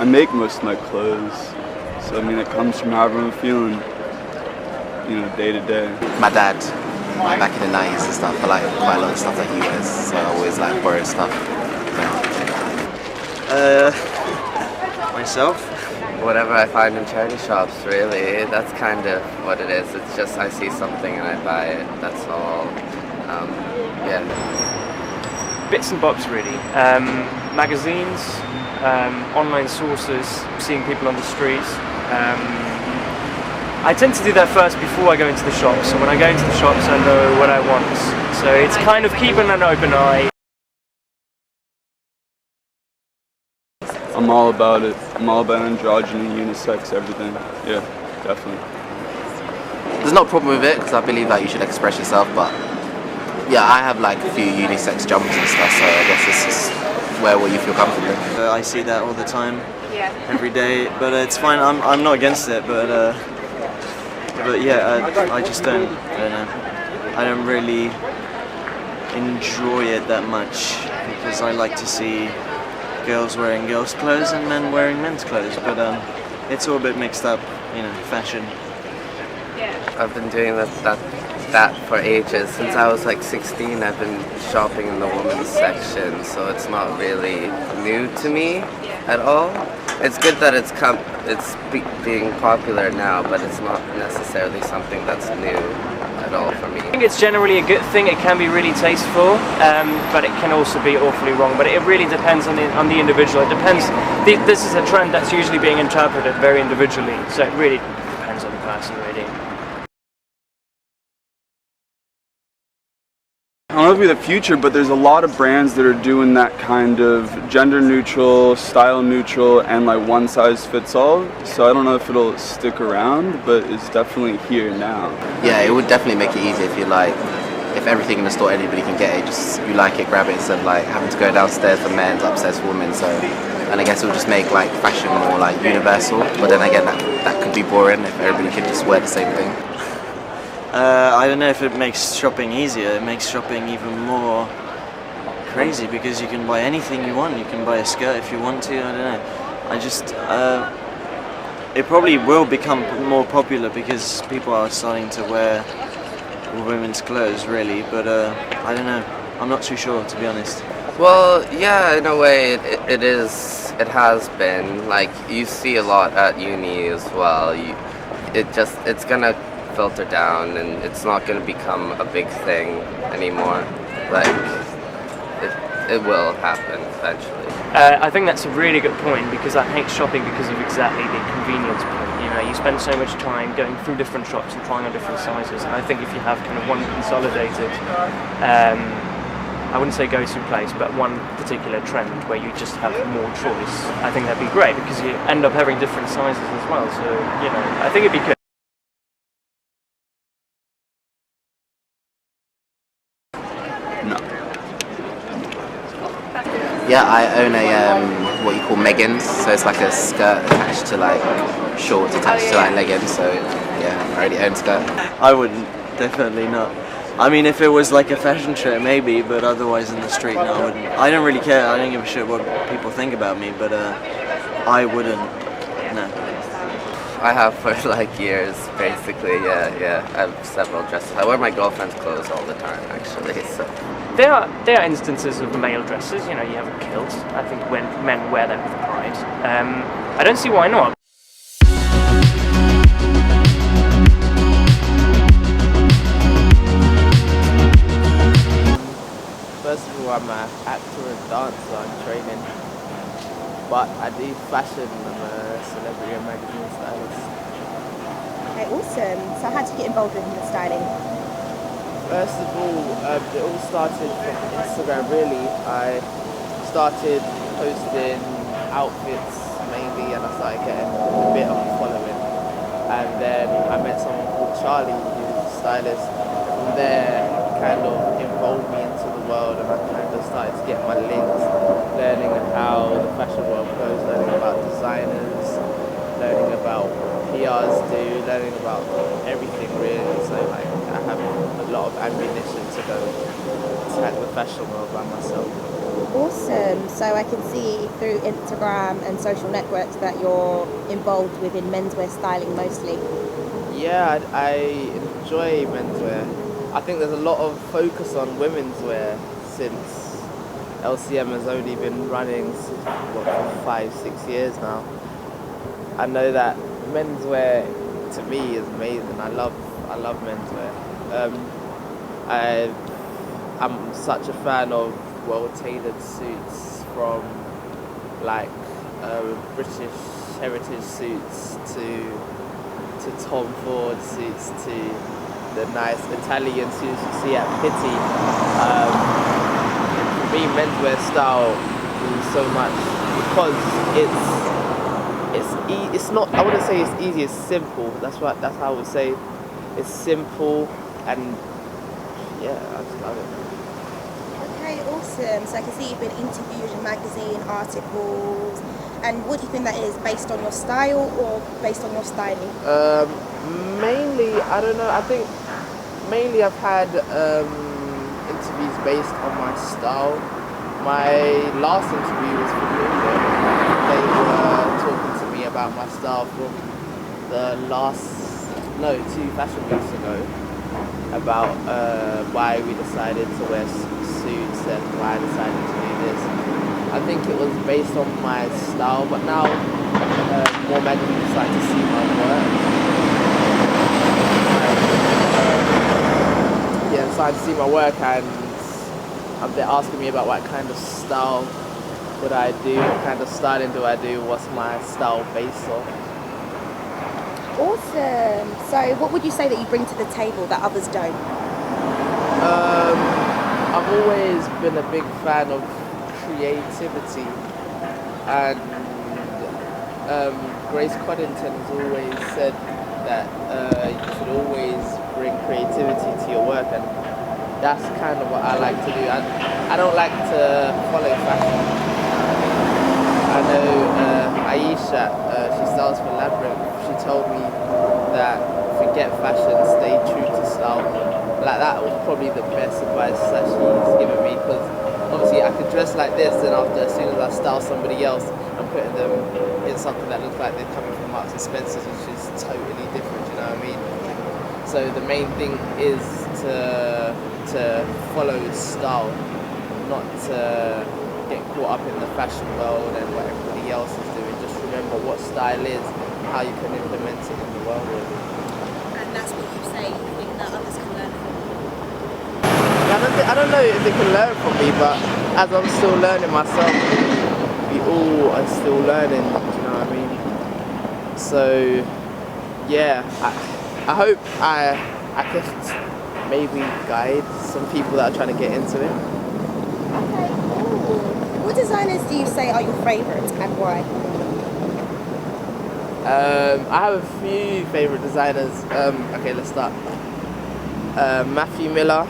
I make most of my clothes, so I mean it comes from however I'm feeling, day to day. My dad, back in the 90s and stuff, I like quite a lot of stuff that he wears, so I always like borrow stuff. Myself? Whatever I find in charity shops, really. That's kind of what it is. It's just I see something and I buy it. That's all. Yeah. Bits and bobs, really. Magazines, online sources, seeing people on the streets. I tend to do that first before I go into the shops. So when I go into the shops, I know what I want. So it's kind of keeping an open eye. I'm all about it. I'm all about androgyny, unisex, everything. Yeah, definitely. There's no problem with it because I believe that you should express yourself, but yeah, I have like a few unisex jumpers and stuff, so I guess it's just wear what you feel comfortable. I see that all the time, every day, but it's fine. I'm not against it, but yeah, I just don't know. I don't really enjoy it that much because I like to see girls wearing girls' clothes and men wearing men's clothes, but it's all a bit mixed up, fashion. I've been doing that for ages. Since I was like 16, I've been shopping in the women's section, so it's not really new to me at all. It's good that it's being popular now, but it's not necessarily something that's new at all for me. I think it's generally a good thing. It can be really tasteful, but it can also be awfully wrong. But it really depends on the individual. It depends. This is a trend that's usually being interpreted very individually, so it really depends on the person, really. I don't know if it'll be the future, but there's a lot of brands that are doing that kind of gender neutral, style neutral, and like one size fits all. So I don't know if it'll stick around, but it's definitely here now. Yeah, it would definitely make it easier if everything in the store anybody can get it. Just you like it, grab it instead of like having to go downstairs for men's, upstairs for women. So, and I guess it would just make like fashion more like universal. But then again, that could be boring if everybody could just wear the same thing. I don't know if it makes shopping easier. It makes shopping even more crazy because you can buy anything you want. You can buy a skirt if you want to. I don't know. It probably will become more popular because people are starting to wear women's clothes, really. But I don't know. I'm not too sure, to be honest. Well, yeah, in a way, it is. It has been. Like you see a lot at uni as well. It's gonna filter down and it's not going to become a big thing anymore. Like it will happen eventually. I think that's a really good point because I hate shopping because of exactly the convenience point. You spend so much time going through different shops and trying on different sizes, and I think if you have kind of one consolidated, I wouldn't say go-to place, but one particular trend where you just have more choice, I think that'd be great because you end up having different sizes as well. So I think it'd be good. Yeah, I own a what you call leggings, so it's like a skirt attached to like shorts attached to like leggings. So yeah, I already own a skirt. I wouldn't, definitely not. I mean, if it was like a fashion show, maybe, but otherwise in the street, no, I wouldn't. I don't really care. I don't give a shit what people think about me, but I wouldn't. No. I have for like years, basically. Yeah. I have several dresses. I wear my girlfriend's clothes all the time, actually. So. There are instances of male dresses. You have a kilt. I think when men wear that with pride. I don't see why not. First of all, I'm an actor and dancer. I'm training, but I do fashion. I'm a celebrity and magazine stylist. Okay, awesome. So how did you get involved with the styling? First of all, it all started from Instagram, really. I started posting outfits mainly, and I started getting a bit of a following. And then I met someone called Charlie, who's a stylist. From there, kind of involved me into the world, and I kind of started to get my links, learning how the fashion world goes, learning about designers, learning about PRs do, learning about everything really. So like I have a lot of ammunition to go attack the fashion world by myself. Awesome. So I can see through Instagram and social networks that you're involved within menswear styling mostly. Yeah, I enjoy menswear. I think there's a lot of focus on women's wear since LCM has only been running for 5-6 years now. I know that menswear to me is amazing. I love menswear. I'm such a fan of well-tailored suits, from like British heritage suits to Tom Ford suits to the nice Italian suits you see at Pitti. For me, menswear style means so much because it's not. I wouldn't say it's easy. It's simple. That's how I would say. It's simple and yeah, I just love it. Okay, awesome. So I can see you've been interviewed in magazine articles. And what do you think that is? Based on your style or based on your styling? Mainly, I don't know. I think mainly I've had interviews based on my style. My last interview was for Bloomberg. They were talking to me about my style from the two fashion weeks ago, about why we decided to wear suits and why I decided to do this. I think it was based on my style, but now more magazines like to see my work. Starting to see my work, and they're asking me about what kind of style would I do, what kind of styling do I do, what's my style based on. Awesome. So what would you say that you bring to the table that others don't? I've always been a big fan of creativity, and Grace Coddington has always said that you should always bring creativity to your work, and that's kind of what I like to do. I don't like to follow fashion. I know Aisha, she styles for Labyrinth. She told me that forget fashion, stay true to style. Like, that was probably the best advice that she's given me, because obviously I could dress like this, and after, as soon as I style somebody else, I'm putting them in something that looks like they're coming from Marks and Spencer's, which is totally different, you know what I mean? So the main thing is to follow style, not to get caught up in the fashion world and what everybody else is doing. Just remember what style is and how you can implement it in the world. And that's what you say you think that others can learn from. I don't know if they can learn from me, but as I'm still learning myself, we all are still learning, do you know what I mean? So yeah, I hope I can maybe guide some people that are trying to get into it. Okay, cool. What designers do you say are your favourites and why? I have a few favourite designers. Okay, let's start. Matthew Miller,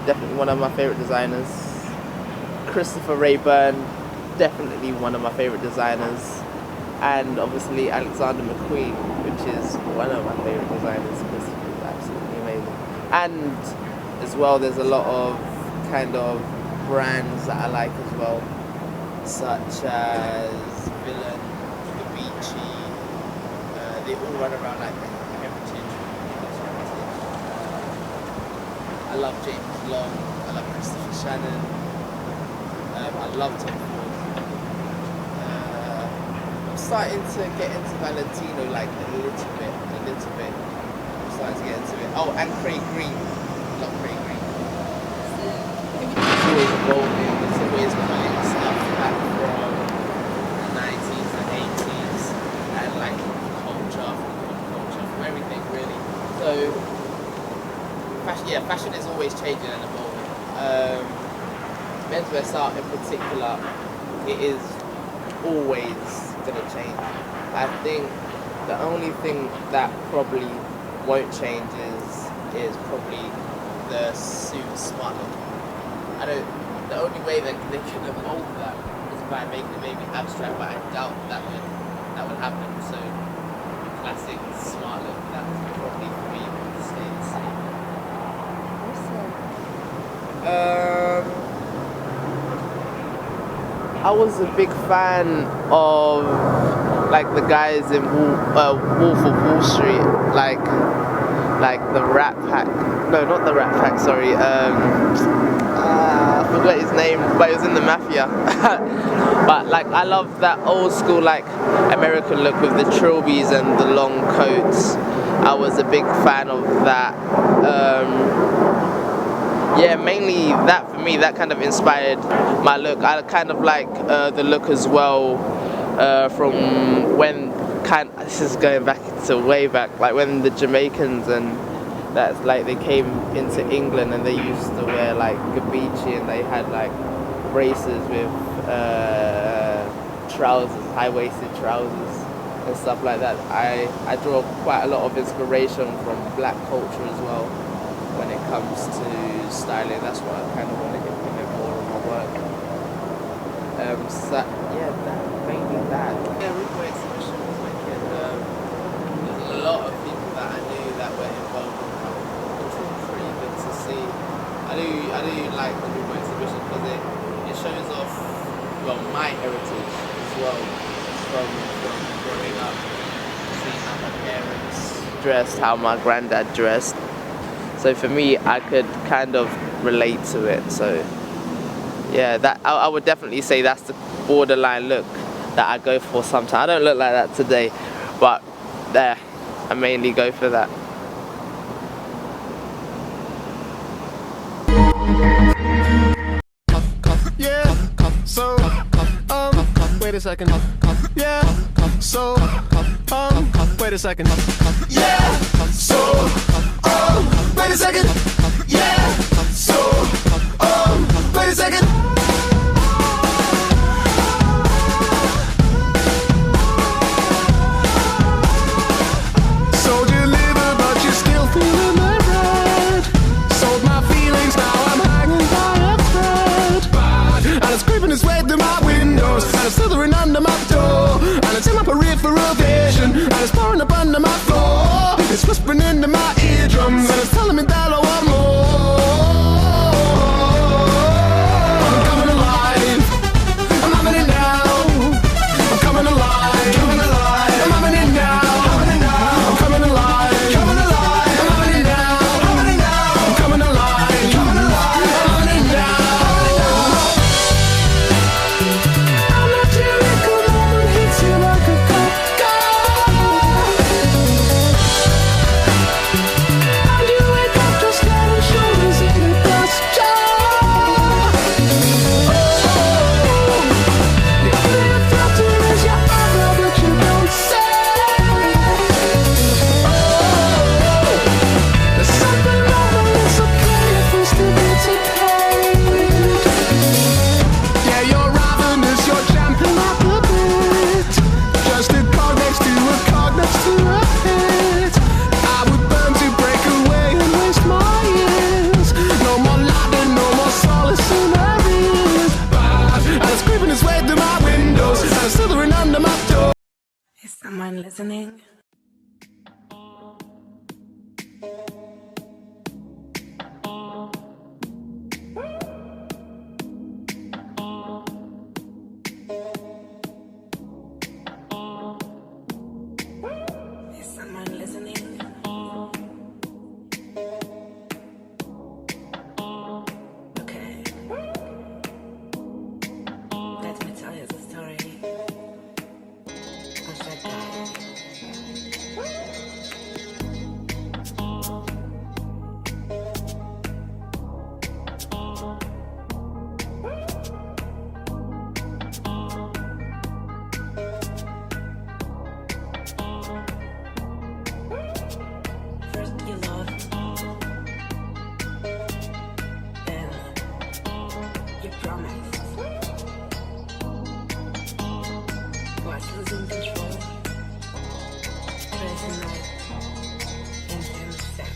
definitely one of my favourite designers. Christopher Rayburn, definitely one of my favourite designers. And obviously Alexander McQueen, which is one of my favourite designers. Christopher is absolutely amazing. And as well, there's a lot of kind of brands that I like as well, such as Villain, Gavici. They all run around like heritage. I love James Long. I love Christopher Shannon. I love Tom Ford. I'm starting to get into Valentino like a little bit. I'm starting to get into it. Oh, and Craig Green. I love Craig Green. It's always evolving. It's always pulling stuff back from the 90s and 80s and like culture, from everything really. So fashion is always changing and evolving. Menswear style in particular, it is always gonna change. I think the only thing that probably won't change is probably the suit smart look. The only way that they can evolve that is by making it maybe abstract, but I doubt that would happen. So classic smart look, that would probably for me stay the same. Awesome. I was a big fan of like the guys in Wolf of Wall Street, like the Rat Pack. No, not the Rat Pack. Sorry. I forgot his name, but he was in the Mafia. But like I love that old school like American look with the trilbies and the long coats. I was a big fan of that. Yeah, mainly that for me, that kind of inspired my look. I kind of like the look as well from when this is going back to way back, like when the Jamaicans and that's like they came into England and they used to wear like gabichi and they had like braces with trousers, high-waisted trousers and stuff like that. I draw quite a lot of inspiration from black culture as well when it comes to styling. That's what I kind of want to implement more in my work. So yeah, mainly that. Yeah, Rubo exhibition was wicked. There's a lot of people that I knew that were involved in that, which was pretty good to see. I do like the Rubo exhibition because it shows off my heritage as well from growing up, seeing how my parents dressed, how my granddad dressed. So for me, I could kind of relate to it. So yeah, that I would definitely say that's the borderline look that I go for sometimes. I don't look like that today, but I mainly go for that. Yeah, so, wait a second. Yeah, so, wait a second. Yeah, so, wait a second. Yeah, so, wait a second. So deliver, but you're still feeling the red. Sold my feelings, now I'm hanging by a thread. And it's creeping its way through my windows, and it's slithering under my door, and it's in my peripheral vision, and it's pouring up under my floor. It's whispering into my eardrums, and it's telling me that I want more. I'm coming alive. I'm having it now. I'm coming alive. I'm having it now. I'm coming alive. I'm having it now. I'm coming alive. I'm having it now. I'll let you come on and hit you like a cop. And you wake up just head and shoulders in the dust. You feel to raise your eyebrow, but you don't say. There's something wrong, but it's okay if we still get to paid. Yeah, you're ravenous, you're champing at the bit. Just a cog next to a cog next to a pit. I would burn to break away and waste my years. No more laughter, no more solace in there is. And it's creeping its way through my windows, and it's slithering under my door. Is someone listening? Is someone listening? Okay. Let me tell you the story of that guy. First you loved, then you promised. Was losing control, crazy night, intense sex.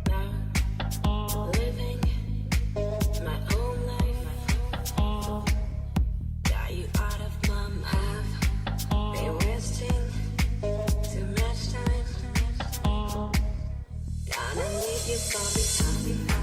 Now, living my own life, you saw me,